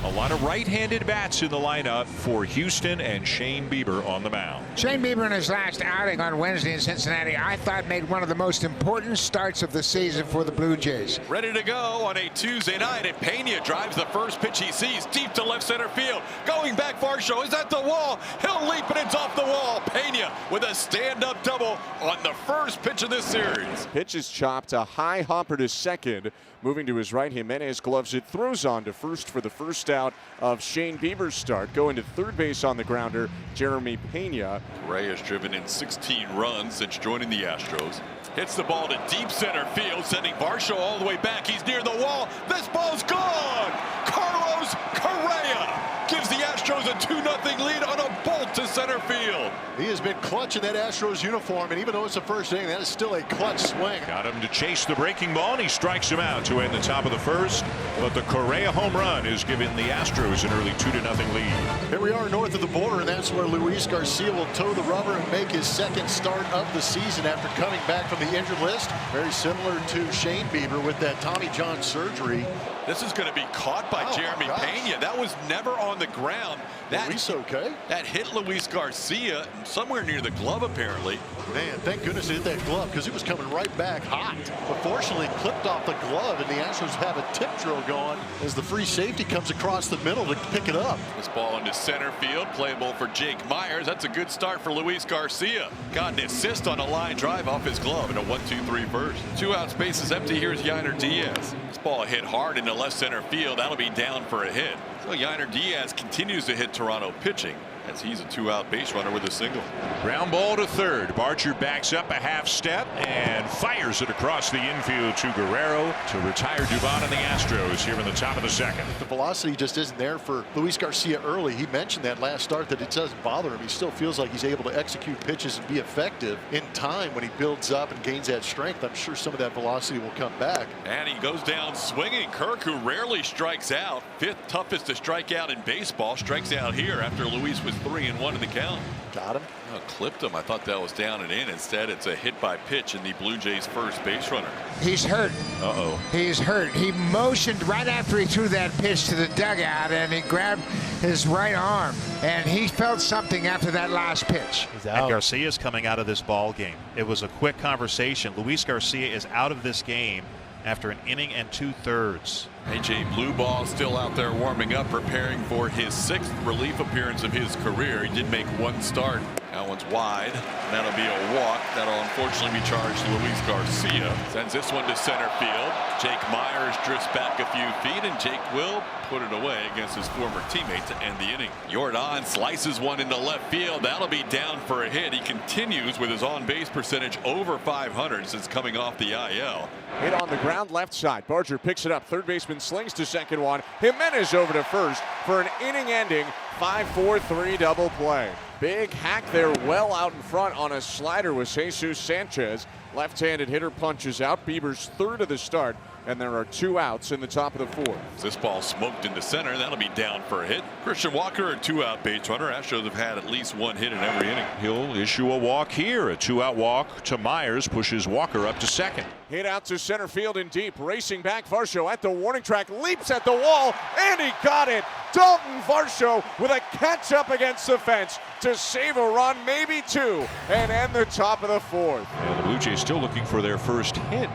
A lot of right-handed bats in the lineup for Houston, and Shane Bieber on the mound. Shane Bieber in his last outing on Wednesday in Cincinnati, I thought made one of the most important starts of the season for the Blue Jays. Ready to go on a Tuesday night, and Pena drives the first pitch he sees deep to left center field. Going back, Varsho is at the wall. He'll leap, and it's off the wall. Pena with a stand-up double on the first pitch of this series. Pitch is chopped, a high hopper to second. Moving to his right, Jimenez gloves it, throws on to first for the first out of Shane Bieber's start. Going to third base on the grounder, Jeremy Pena. Ray has driven in 16 runs since joining the Astros. Hits the ball to deep center field, sending Varsho all the way back. He's near the wall. This ball's gone! Carlos Correa gives the Astros a 2-0 lead on a bolt to center field. He has been clutch in that Astros uniform, and even though it's the first inning, that is still a clutch swing. Got him to chase the breaking ball, and he strikes him out to end the top of the first. But the Correa home run is giving the Astros an early 2-0 lead. Here we are north of the border, and that's where Luis Garcia will toe the rubber and make his second start of the season after coming back from the injured list. Very similar to Shane Bieber with that Tommy John surgery. This is going to be caught by Jeremy Pena. That was never on the ground. Luis okay? That hit Luis Garcia somewhere near the glove, apparently. Man, thank goodness it hit that glove, because it was coming right back hot. But fortunately, clipped off the glove, and the Astros have a tip drill going as the free safety comes across the middle to pick it up. This ball into center field, playable for Jake Myers. That's a good start for Luis Garcia. Got an assist on a line drive off his glove in a 1-2-3 first. 2 out, space is empty. Here's Yainer Diaz. This ball hit hard into left center field. That'll be down for a hit. So Yainer Diaz continues to hit Toronto pitching, as he's a 2-out base runner with a single. Ground ball to third. Barger backs up a half step and fires it across the infield to Guerrero to retire Dubon and the Astros here in the top of the second. The velocity just isn't there for Luis Garcia early. He mentioned that last start that it doesn't bother him. He still feels like he's able to execute pitches and be effective in time when he builds up and gains that strength. I'm sure some of that velocity will come back. And he goes down swinging. Kirk, who rarely strikes out, 5th toughest to strike out in baseball, strikes out here after Luis was 3-1 in the count. Got him. Oh, clipped him. I thought that was down and in. Instead, it's a hit by pitch in the Blue Jays' first base runner. He's hurt. Uh-oh. He's hurt. He motioned right after he threw that pitch to the dugout, and he grabbed his right arm, and he felt something after that last pitch. And Garcia's coming out of this ball game. It was a quick conversation. Luis Garcia is out of this game after an inning and 2/3. AJ Blue Ball still out there warming up, preparing for his 6th relief appearance of his career. He did make 1 start. That one's wide. And that'll be a walk. That'll unfortunately be charged to Luis Garcia. Sends this one to center field. Jake Myers drifts back a few feet, and Jake will put it away against his former teammate to end the inning. Jordan slices one into left field. That'll be down for a hit. He continues with his on-base percentage over 500 since coming off the IL. Hit on the ground left side. Barger picks it up. Third baseman slings to second one. Jimenez over to first for an inning-ending 5-4-3 double play. Big hack there well out in front on a slider with Jesus Sanchez. Left-handed hitter punches out. Bieber's 3rd of the start, and there are 2 outs in the top of the 4th. This ball smoked into center. That'll be down for a hit. Christian Walker, a 2-out base runner. Astros have had at least 1 hit in every inning. He'll issue a walk here. A 2-out walk to Myers pushes Walker up to second. Hit out to center field and deep. Racing back, Varsho at the warning track, leaps at the wall, and he got it. Dalton Varsho with a catch up against the fence to save a run, maybe 2, and end the top of the 4th. And the Blue Jays still looking for their first hit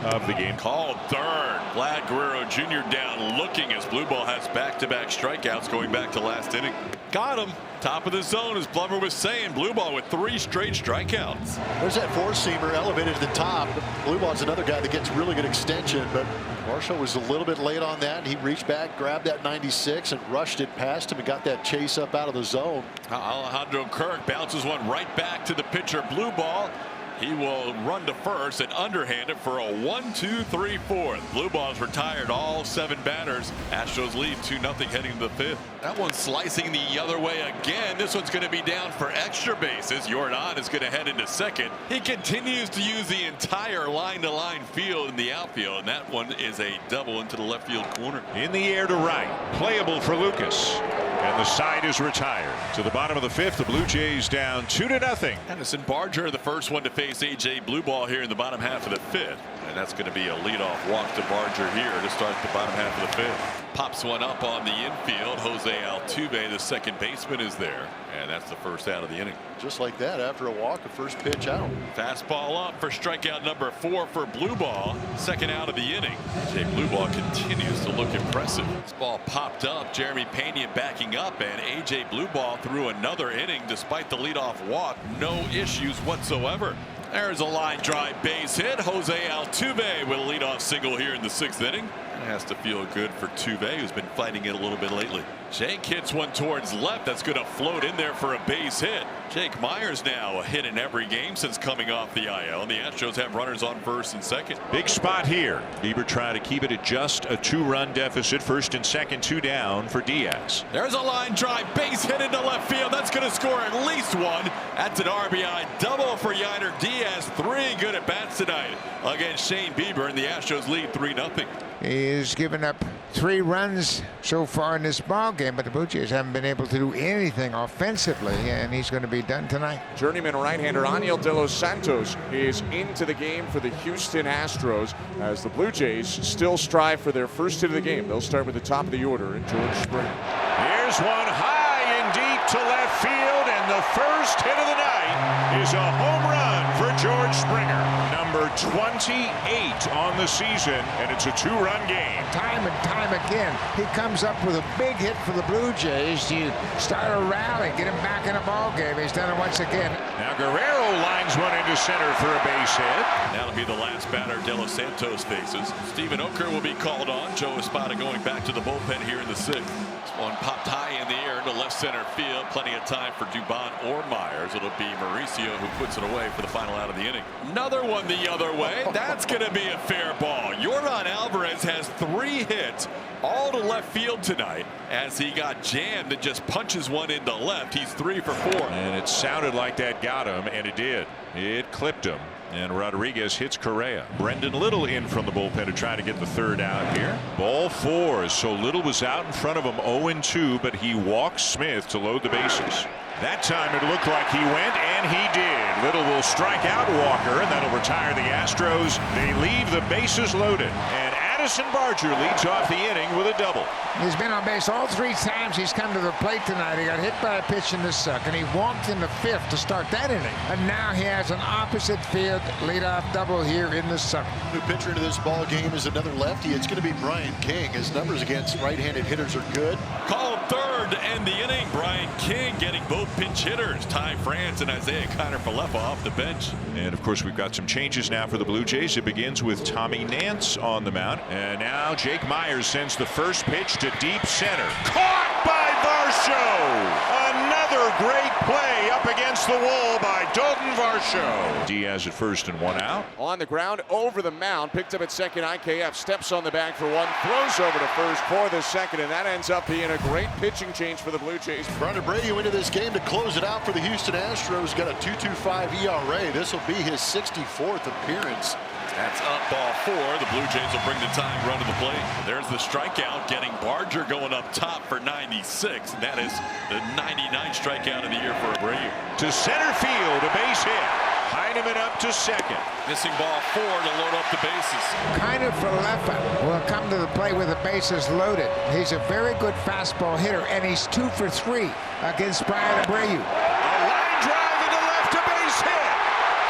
of the game. Called third. Vlad Guerrero Jr. down looking as Blue Ball has back-to-back strikeouts going back to last inning. Got him. Top of the zone, as Blummer was saying. Blue Ball with 3 straight strikeouts. There's that 4-seamer elevated to the top. Blue Ball's another guy that gets really good extension, but Varsho was a little bit late on that. He reached back, grabbed that 96, and rushed it past him and got that chase up out of the zone. Alejandro Kirk bounces one right back to the pitcher. Blue Ball. He will run to first and underhand it for a 1-2-3-4. Blue Ball's retired all 7 batters. Astros lead 2-0 heading to the 5th. That one's slicing the other way again. This one's going to be down for extra bases. Jordan is going to head into second. He continues to use the entire line-to-line field in the outfield, and that one is a double into the left field corner. In the air to right. Playable for Lucas. And the side is retired. To the bottom of the fifth, the Blue Jays down 2-0. Addison Barger, the first one to face A.J. Blueball here in the bottom half of the fifth. And that's going to be a leadoff walk to Barger here to start the bottom half of the fifth. Pops one up on the infield. Jose Altuve, the second baseman, is there. And that's the first out of the inning. Just like that, after a walk, a first pitch out. Fastball up for strikeout number 4 for Blueball. Second out of the inning. A.J. Blueball continues to look impressive. This ball popped up. Jeremy Pena backing up, and A.J. Blueball threw another inning despite the leadoff walk. No issues whatsoever. There's a line drive base hit. Jose Altuve with a leadoff single here in the 6th inning. It has to feel good for Tuve, who's been fighting it a little bit lately. Jake hits one towards left. That's going to float in there for a base hit. Jake Myers now a hit in every game since coming off the IL. And the Astros have runners on first and second. Big spot here. Bieber trying to keep it at just a 2-run deficit. First and second, 2 down for Diaz. There's a line drive base hit into left field. That's going to score at least one. That's an RBI double for Yainer Diaz. 3 good at bats tonight against Shane Bieber, and the Astros lead 3-0. He's given up 3 runs so far in this ball game, but the Blue Jays haven't been able to do anything offensively, and he's going to be done tonight. Journeyman right-hander Aniel De Los Santos is into the game for the Houston Astros as the Blue Jays still strive for their first hit of the game. They'll start with the top of the order in George Springer. Here's one high and deep to left field, and the first hit of the night is a home run for George Springer. Number 28 on the season, and it's a 2-run game. Time and time again, he comes up with a big hit for the Blue Jays to start a rally, get him back in a ball game. He's done it once again. Now Guerrero lines one into center for a base hit. That'll be the last batter De Los Santos faces. Stephen Oker will be called on. Joe Espada going back to the bullpen here in the 6th. This one popped high in the air to left center field. Plenty of time for Dubon or Myers. It'll be Mauricio who puts it away for the final out of the inning. Another one the other way. That's going to be a fair ball. Yordan Alvarez has 3 hits all to left field tonight as he got jammed and just punches one into left. He's 3 for 4. And it sounded like that got him, and it did. It clipped him. And Rodriguez hits Correa. Brendan Little in from the bullpen to try to get the 3rd out here. Ball 4. So Little was out in front of him 0-2, but he walks Smith to load the bases. That time it looked like he went, and he did. Little will strike out Walker, and that'll retire the Astros. They leave the bases loaded. And Addison Barger leads off the inning with a double. He's been on base all 3 times he's come to the plate tonight. He got hit by a pitch in the 2nd. He walked in the 5th to start that inning. And now he has an opposite field leadoff double here in the 2nd. New pitcher into this ball game is another lefty. It's going to be Brian King. His numbers against right-handed hitters are good. Called 3rd to end the inning. Brian King getting both pinch hitters. Ty France and Isaiah Kiner-Falefa off the bench. And of course, we've got some changes now for the Blue Jays. It begins with Tommy Nance on the mound. And now Jake Myers sends the first pitch to deep center. Caught by Varsho! Another great play up against the wall by Dalton Varsho. Diaz at first and 1 out. On the ground, over the mound, picked up at second. IKF steps on the bag for 1, throws over to first for the 2nd, and that ends up being a great pitching change for the Blue Jays. Brandon Brady into this game to close it out for the Houston Astros. Got a 2.25 ERA. This will be his 64th appearance. That's up ball 4. The Blue Jays will bring the tying run to the plate. There's the strikeout, getting Barger going up top for 96. And that is the 99th strikeout of the year for Abreu. To center field, a base hit. Heineman up to 2nd. Missing ball 4 to load up the bases. Kiner-Falefa will come to the plate with the bases loaded. He's a very good fastball hitter, and he's 2 for 3 against Brian Abreu. A line drive into left, a base hit.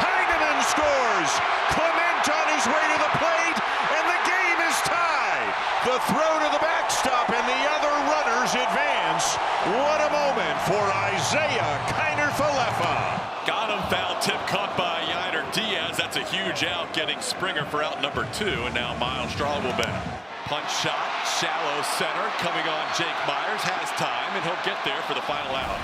Heineman scores. Clement on his way to the plate, and the game is tied. The throw to the backstop, and the other runners advance. What a moment for Isaiah Kiner-Falefa. Got him, foul tip caught by Yainer Diaz. That's a huge out, getting Springer for out number 2, and now Miles Straw will bat. Punch shot, shallow center, coming on Jake Myers, has time, and he'll get there for the final out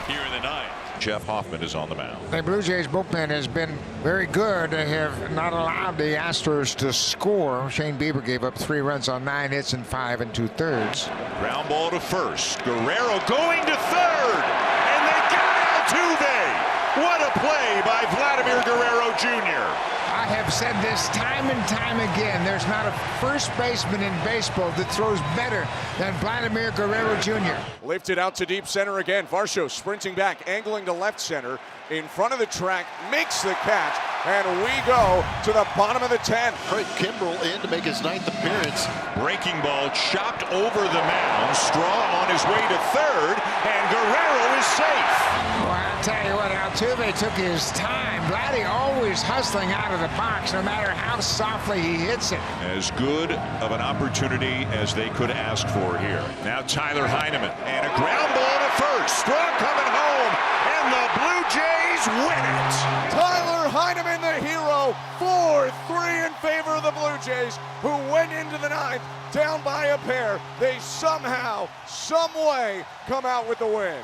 here in the 9th. Jeff Hoffman is on the mound. The Blue Jays bullpen has been very good. They have not allowed the Astros to score. Shane Bieber gave up 3 runs on 9 hits and 5 2/3. Ground ball to first. Guerrero going to 3rd, and they got Altuve. What a play by Vladimir Guerrero Jr. I have said this time and time again. There's not a first baseman in baseball that throws better than Vladimir Guerrero Jr. Lifted out to deep center again. Varsho sprinting back, angling to left center. In front of the track, makes the catch, and we go to the bottom of the 10th. Craig Kimbrell in to make his 9th appearance. Breaking ball chopped over the mound. Straw on his way to third, and Guerrero is safe. Well, I'll tell you what, Altuve took his time. Vladdy always hustling out of the box, no matter how softly he hits it. As good of an opportunity as they could ask for here. Now Tyler Heineman, and a ground ball to first. Straw coming home, and the Blue Jays win it. Tyler Heineman, the hero, 4-3 in favor of the Blue Jays, who went into the 9th down by a pair. They somehow, some way, come out with the win.